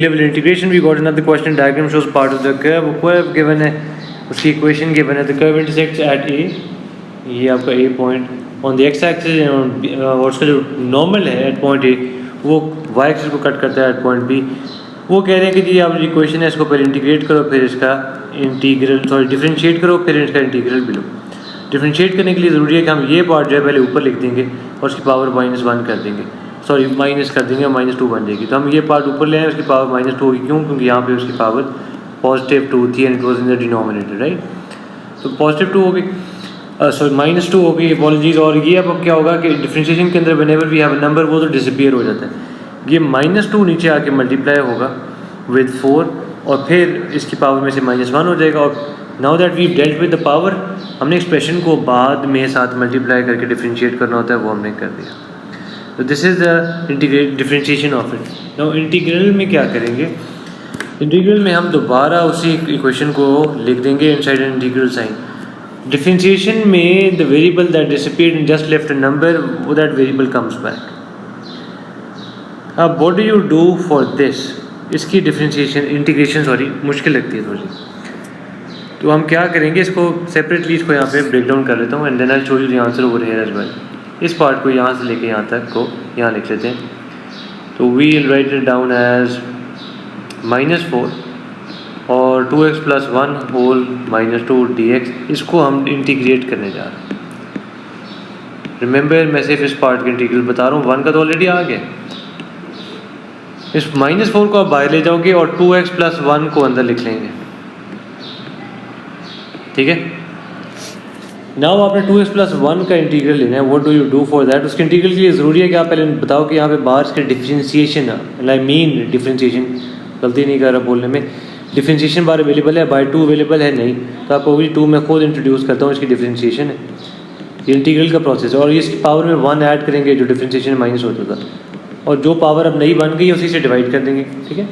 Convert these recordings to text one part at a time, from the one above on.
level integration, we got another question. Diagram shows part of the curve given है, उसकी equation given है. The curve intersects at A, ये आपका A point on the x axis और उसका जो normal है at point A वो y axis को cut करता है at point B. वो कह रहे हैं कि जी आप इक्वेशन है इसको पहले इंटीग्रेट करो, फिर इसका डिफरेंशिएट करो, फिर इसका इंटीग्रल भी लो. डिफरेंशिएट करने के लिए ज़रूरी है कि हम ये पार्ट जो है पहले ऊपर लिख देंगे और उसकी पावर -1 कर देंगे, सॉरी माइनस कर देंगे, -2 बन जाएगी. तो हम ये पार्ट ऊपर ले आए, उसकी पावर -2 होगी. क्यों? क्योंकि यहाँ पे उसकी पावर +2 थी and it was in the denominator, right. तो +2 होगी, सॉरी -2 होगी, अपॉलॉजीज. और ये अब क्या होगा कि डिफरेंशिएशन के अंदर whenever we have a number वो तो डिसअपीयर हो जाता है. ये -2 नीचे आके मल्टीप्लाई होगा विद 4 और फिर इसकी पावर में से -1 हो जाएगा. और now that we dealt with the power, हमने एक्सप्रेशन को बाद में साथ मल्टीप्लाई करके डिफरेंशिएट करना होता है, वो हमने कर दिया. तो this is the integrate differentiation of it. Now integral में क्या करेंगे? इंटीग्रल में हम दोबारा उसी इक्वेशन को लिख देंगे inside an integral sign. Differentiation में the variable that disappeared and just left a number, वो दैट वेरिएबल कम्स बैक. अब what do you do for this? इसकी डिफरेंशिएशन इंटीग्रेशन मुश्किल लगती है थोड़ी. तो हम क्या करेंगे, इसको सेपरेटली इसको यहाँ पे ब्रेक डाउन कर लेता हूँ and then I show you the answer over here as well. इस पार्ट को यहाँ से लेके यहाँ तक को यहाँ लिख लेते हैं. तो we will write it down as -4 और 2x + 1 होल -2 dx. इसको हम इंटीग्रेट करने जा रहे हैं. रिमेंबर मैं सिर्फ इस पार्ट का इंटीग्रल बता रहा हूँ, 1 का तो ऑलरेडी आ गया. इस -4 को आप बाहर ले जाओगे और 2x + 1 को अंदर लिख लेंगे, ठीक है. नाउ आपने 2x + 1 का इंटीग्रल लेना है. What do you do for that? उसके इंटीग्रल के लिए ज़रूरी है कि आप पहले बताओ कि यहाँ पे बाहर इसके डिफरेंशिएशन, आई मीन डिफरेंशिएशन, गलती नहीं कर रहा बोलने में, डिफरेंशिएशन बार अवेलेबल है, बाय 2 अवेलेबल है नहीं. तो आपको वही 2 मैं खुद इंट्रोड्यूस करता हूँ, इसकी डिफरेंशिएशन है, ये इंटीग्रल का प्रोसेस है. और इसकी पावर में 1 ऐड करेंगे, जो डिफरेंशिएशन माइनस होता था, और जो पावर अब नई बन गई उसी से डिवाइड कर देंगे, ठीक है.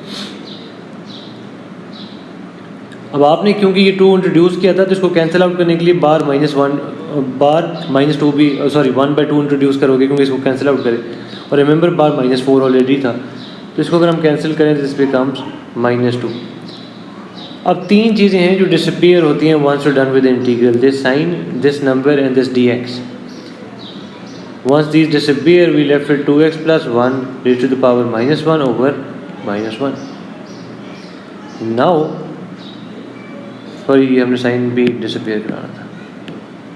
अब आपने क्योंकि ये 2 इंट्रोड्यूस किया था तो इसको कैंसिल आउट करने के लिए बार -2 भी, सॉरी 1/2 इंट्रोड्यूस करोगे क्योंकि इसको कैंसिल आउट करें. और रिमेंबर बार -4 ऑलरेडी था, तो इसको अगर हम कैंसिल करें दिस बिकम्स -2. अब 3 चीज़ें हैं जो डिसअपीयर होती हैं once you done with integral, this sine, this number and this dx. Once these disappear, we left with 2x + 1 raised to the power -1 over -1. Now, sorry ये हमने साइन भी डिसअपीयर कराना था.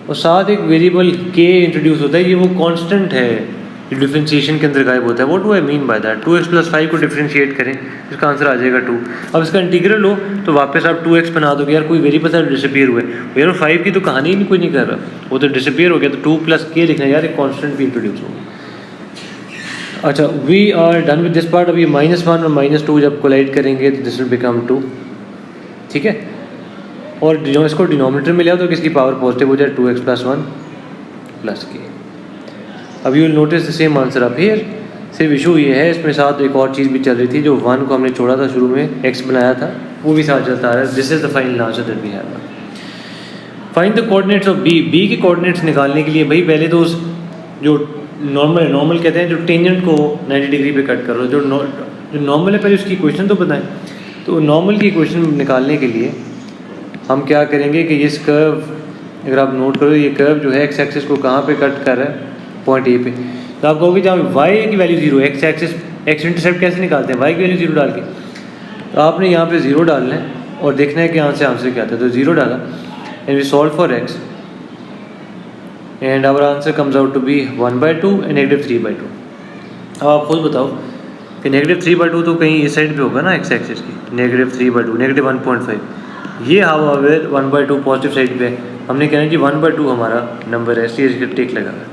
और साथ एक वेरिएबल k इंट्रोड्यूस होता है, ये वो कांस्टेंट है जो डिफरेंशिएशन के अंदर गायब होता है. What do I mean by that? 2x + 5 को डिफरेंशिएट करें, इसका आंसर आ जाएगा 2. अब इसका इंटीग्रल हो तो वापस आप 2x बना दोगे. यार कोई वेरिएबल था डिसअपीयर हुआ है यार, 5 की तो कहानी ही नहीं कोई नहीं कर रहा, वो तो डिसअपीयर हो गया. तो 2 + k लिखना है यार, एक कांस्टेंट भी इंट्रोड्यूस होगा. अच्छा, we are done with this part. अब ये -1 और -2 जब कोलाइड करेंगे तो दिस विल बिकम 2, ठीक है. और जो इसको डिनोमिनेटर में ले आओ तो किसकी पावर पॉजिटिव हो जाए, 2x + 1 + k. अब you will notice the same answer up here. सिर्फ इशू ये है इसमें साथ एक और चीज़ भी चल रही थी, जो 1 को हमने छोड़ा था शुरू में, x बनाया था, वो भी साथ चलता आ रहा है. This is the final answer that we have. Find the coordinates of b के कोऑर्डिनेट्स निकालने के लिए भाई पहले तो उस जो नॉर्मल कहते हैं, जो टेंजेंट को 90 डिग्री पे कट करो, जो नॉर्मल है पहले उसकी इक्वेशन तो बताएं. तो नॉर्मल की इक्वेशन निकालने के लिए हम क्या करेंगे कि इस कर्व, अगर आप नोट करो, ये कर्व जो है x एक्सिस को कहाँ पे कट कर रहा है, पॉइंट ए पे. तो आप कहोगे जहाँ y की value 0, x axis, x intercept कैसे निकालते हैं, y की वैल्यू 0 डाल के. तो आपने यहाँ पे 0 डालना है और देखना है कि यहाँ से आंसर क्या आता है. तो 0 डाला and we solve for x and our answer comes out to be 1/2 and -3/2. अब आप खुद बताओ कि -3/2 तो कहीं इस साइड पे होगा ना x एक्सिस की, -3/2, -1.5. ये हाउएवर 1/2 पॉजिटिव साइड पे है. हमने कहना है कि 1/2 हमारा नंबर है, इसलिए इसका टिक लगा है.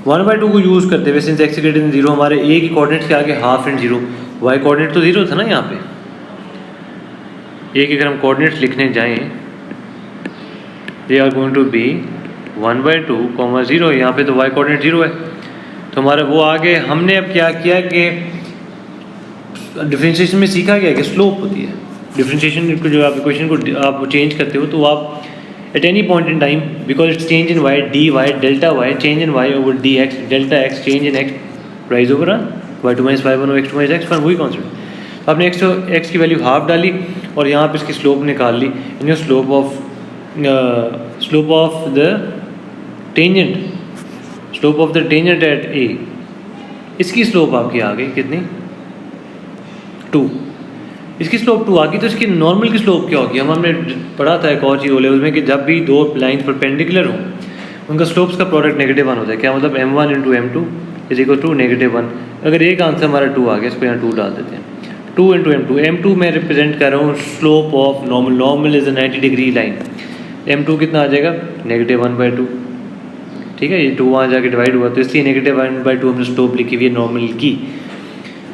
1/2 को यूज़ करते हुए सिंस x ग्रेटर देन 0 हमारे a की कोऑर्डिनेट्स के आगे हाफ एंड 0, y कोऑर्डिनेट तो 0 था ना यहाँ पे. a के अगर हम कोऑर्डिनेट्स लिखने जाएँ, they are going to be 1/2, 0. यहाँ पे तो y कोऑर्डिनेट 0 है, तो हमारा वो आगे. हमने अब क्या किया कि डिफरेंशिएशन में सीखा गया कि स्लोप होती है. डिफरेंशिएशन को जो आप इक्वेशन को आप चेंज करते हो तो आप at any point in time, because it's change in y, dy delta y, change in y over dx, delta x change in x, rise over y2 - y1 और x2 - x1, वही concept. आपने x की value half डाली और यहाँ पे इसकी slope निकाल ली, यानी slope of the tangent at A, इसकी स्लोप आपकी आ गई कितनी 2, इसकी स्लोप 2 आ गई। तो इसकी नॉर्मल की स्लोप क्या होगी? हमने पढ़ा था एक और चीज़ ओ लेवल में कि जब भी दो लाइंस परपेंडिकुलर हों उनका स्लोप्स का प्रोडक्ट -1 होता है। क्या मतलब m1 into m2 is equal to -1। अगर एक आंसर हमारा 2 आ गया, इसको यहाँ 2 डाल देते हैं। 2 इंटू m2 मैं रिप्रेजेंट कर रहा हूँ slope of normal is a 90 degree line. m2 कितना आ जाएगा -1/2, ठीक है, ये 2 वहाँ जाके डिवाइड हुआ तो इसलिए -1/2 हमने स्लोप लिखी हुई है नॉर्मल की।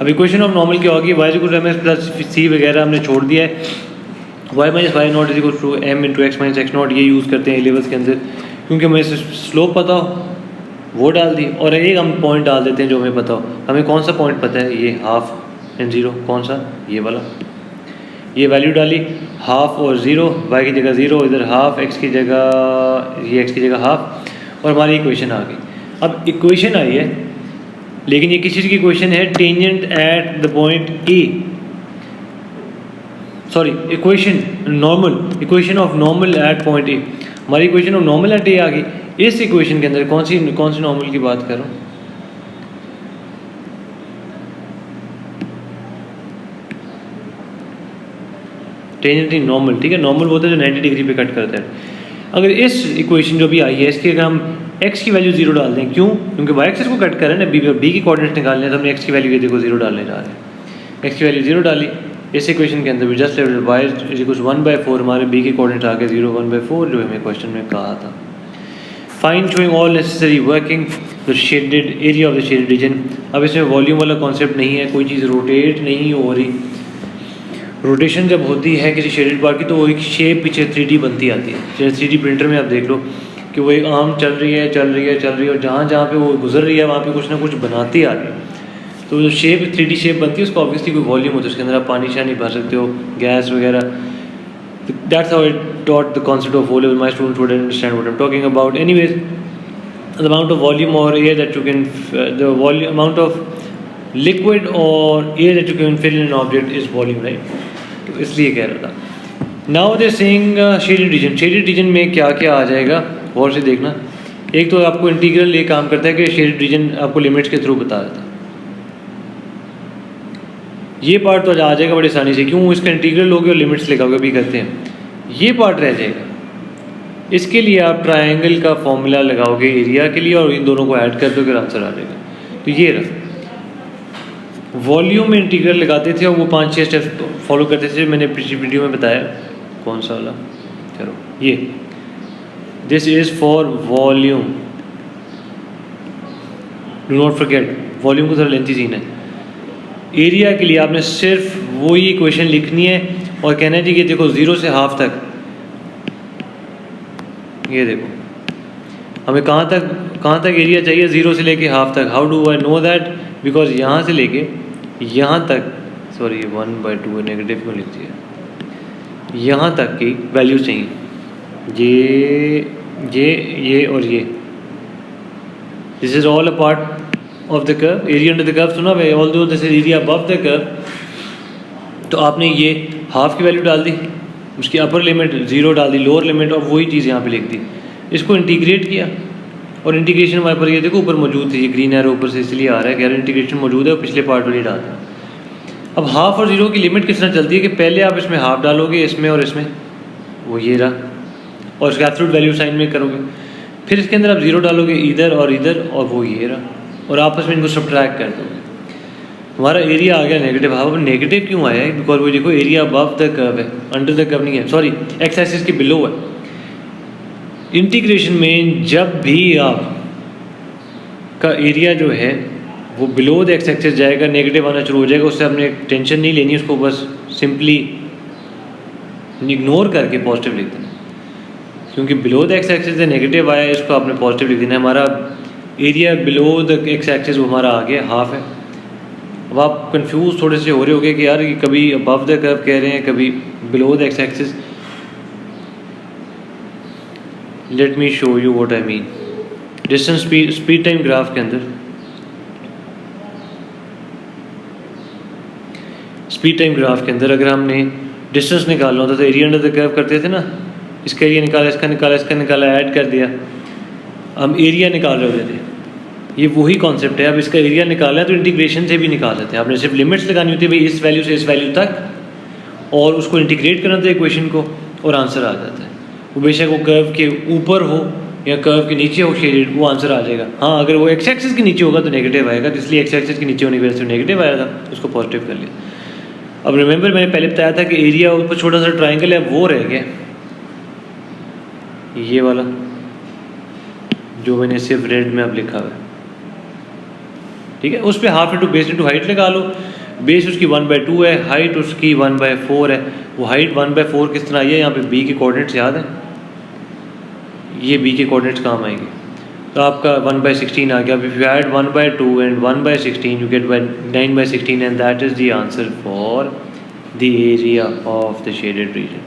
अब इक्वेशन ऑफ नॉर्मल क्या होगी? y equal to mx plus c वगैरह हमने छोड़ दिया है। y minus Y not is equal to m into X minus X not, ये यूज़ करते हैं लेवल्स के अंदर, क्योंकि हमें स्लोप पता हो वो डाल दी और एक हम पॉइंट डाल देते हैं जो हमें पता हो। हमें कौन सा पॉइंट पता है? ये हाफ एंड 0। कौन सा? ये वाला। ये वैल्यू डाली हाफ और 0, y की जगह 0, इधर हाफ, x की जगह ये x की जगह हाफ, और हमारी इक्वेशन आ गई। अब इक्वेशन आई है, लेकिन ये किस चीज़ की इक्वेशन है? Tangent at the point A, sorry equation of normal at point A. हमारी इक्वेशन ऑफ नॉर्मल एट ए आ गई। इस इक्वेशन के अंदर कौन सी नॉर्मल की बात कर रहा हूँ? टेंजेंट नॉर्मल, ठीक है, नॉर्मल वो होता है जो 90 डिग्री पे कट करता है। अगर इस इक्वेशन जो भी आई है इसकी अगर हम x की वैल्यू 0 डाल दें, क्यों? क्योंकि y एक्सिस को कट कर रहे हैं ना, b की कोऑर्डिनेट्स निकालने हैं, तो हमने x की वैल्यू ये देखो 0 डालने जा रहे हैं। x की वैल्यू 0 डाली इस इक्वेशन के अंदर भी, जस्ट y इज इक्वल 1/4, हमारे b की कोऑर्डिनेट आ गए 0 1/4 जो हमें क्वेश्चन में कहा था। Find showing all necessary working the shaded area of the shaded region. अब इसमें वॉल्यूम वाला कॉन्सेप्ट नहीं है, कोई चीज़ रोटेट नहीं हो रही। रोटेशन जब होती है किसी शेडेड पार्ट की तो वो एक शेप पीछे 3D बनती आती है। जैसे 3D प्रिंटर में आप देख लो कि वो एक आर्म चल रही है और जहाँ पे वो गुजर रही है वहाँ पे कुछ ना कुछ बनाती आ रही है। तो जो शेप 3D शेप बनती है उसको ऑब्वियसली कोई वॉल्यूम होता है, उसके अंदर आप पानी शानी भर सकते हो, गैस वगैरह। That's how I taught the concept of O level. My students would understand what I'm talking about. Anyways, the amount of volume or air that you can, the volume amount of liquid or air that you can fill in an object is volume, right? तो इसलिए कह रहा था। Now they're saying shaded region. Shaded region में क्या क्या आ जाएगा और से देखना। एक तो आपको इंटीग्रल ये काम करता है कि shaded region आपको लिमिट्स के थ्रू बता देता है। ये पार्ट तो आ जाएगा बड़ी आसानी से, क्यों? इसका इंटीग्रल लोगे और लिमिट्स लगाओगे, भी करते हैं। ये पार्ट रह जाएगा, इसके लिए आप ट्रायंगल का फॉर्मूला लगाओगे एरिया के लिए और इन दोनों को ऐड कर दोगे, आंसर आ जाएगा। तो ये रहा, वॉल्यूम में इंटीग्रल लगाते थे और वो 5-6 स्टेप्स फॉलो करते थे, मैंने पिछली वीडियो में बताया। कौन सा वाला? चलो ये, this is for volume, do not forget, volume को थोड़ा लेंथी सीन है। एरिया के लिए आपने सिर्फ वही इक्वेशन लिखनी है और कहना है जी कि देखो 0 से हाफ तक, ये देखो हमें कहाँ तक एरिया चाहिए? 0 से लेके हाफ तक। How do I know that? Because यहाँ से लेके यहाँ तक, सॉरी 1/2 नेगेटिव क्यों लिख दिया, यहाँ तक की वैल्यू चाहिए, ये और ये। This is all a part of the curve, area under the curve सुना भाई, ऑल दो this is area above the curve. तो आपने ये हाफ की वैल्यू डाल दी, उसकी अपर लिमिट 0 डाल दी, लोअर लिमिट, और वही चीज़ यहाँ पे लिख दी। इसको इंटीग्रेट किया और इंटीग्रेशन हमारे पर ये देखो ऊपर मौजूद थी, ये ग्रीन एरो ऊपर से इसलिए आ रहा है कि यार इंटीग्रेशन मौजूद है और पिछले पार्ट वाली डाल दें। अब हाफ और 0 की लिमिट किस तरह चलती है कि पहले आप इसमें हाफ डालोगे, इसमें और इसमें, वो ये रहा, और इसका एब्सोल्यूट वैल्यू साइन में करोगे, फिर इसके अंदर आप 0 डालोगे इधर और वो ये रहा, और आपस में इनको सब्ट्रैक्ट कर दोगे, हमारा एरिया आ गया नेगेटिव हाफ। अब नेगेटिव क्यों आया है? बिकॉज वो देखो एरिया अबव द कर्व है, अंडर द कर्व नहीं है, सॉरी एक्स एक्सिस के बिलो है। इंटीग्रेशन में जब भी आप का एरिया जो है वो बिलो द एक्स एक्सिस जाएगा, नेगेटिव आना शुरू हो जाएगा, उससे आपने टेंशन नहीं लेनी, उसको बस सिंपली इग्नोर करके पॉजिटिव लिख देना, क्योंकि below the x axis negative आया, इसको आपने पॉजिटिव लिख देना। हमारा area below the x axis वो हमारा आ गया हाफ है। अब आप कंफ्यूज थोड़े से हो रहे होगे कि यार ये कभी अबव द कर्व कह रहे हैं, कभी below the x axis. Let me show you what I mean. Distance speed time graph के अंदर स्पीड टाइम ग्राफ के अंदर अगर हमने डिस्टेंस निकालना होता तो एरिया अंडर द कर्व करते थे ना, इसका एरिया निकाला, इसका निकाला, इसका निकाला, ऐड कर दिया, हम एरिया निकाल रहे होते थे। ये वही कॉन्सेप्ट है, अब इसका एरिया निकालना है तो इंटीग्रेशन से भी निकाल लेते हैं। आपने सिर्फ लिमिट्स लगानी होती है भाई इस वैल्यू से इस वैल्यू तक, और उसको इंटीग्रेट करना था इक्वेशन को, और आंसर आ जाता है। वो बेशक वो कर्व के ऊपर हो या कर्व के नीचे हो शेडेड, वो आंसर आ जाएगा। हाँ, अगर वो एक्स एक्सिस के नीचे होगा तो नेगेटिव आएगा, तो इसलिए एक्स एक्सिस के नीचे होने की वजह से नेगेटिव आया था, उसको पॉजिटिव कर लिया। अब रिमेंबर मैंने पहले बताया था कि एरिया ऊपर छोटा सा ट्राइंगल है वो रह गया, ये वाला जो मैंने सिर्फ रेड में अब लिखा हुआ है, ठीक है। उस पर half into base into height लगा लो। बेस उसकी 1/2 है, हाइट उसकी 1/4 है। वो हाइट 1/4 किस तरह आई है, यहाँ पे बी के कोऑर्डिनेट्स याद है, ये बी के कोऑर्डिनेट्स काम आएंगे, तो आपका 1/16 आ गया। If you add 1/2 and 1/16 you get 9/16 and that is the answer for the area of the shaded region.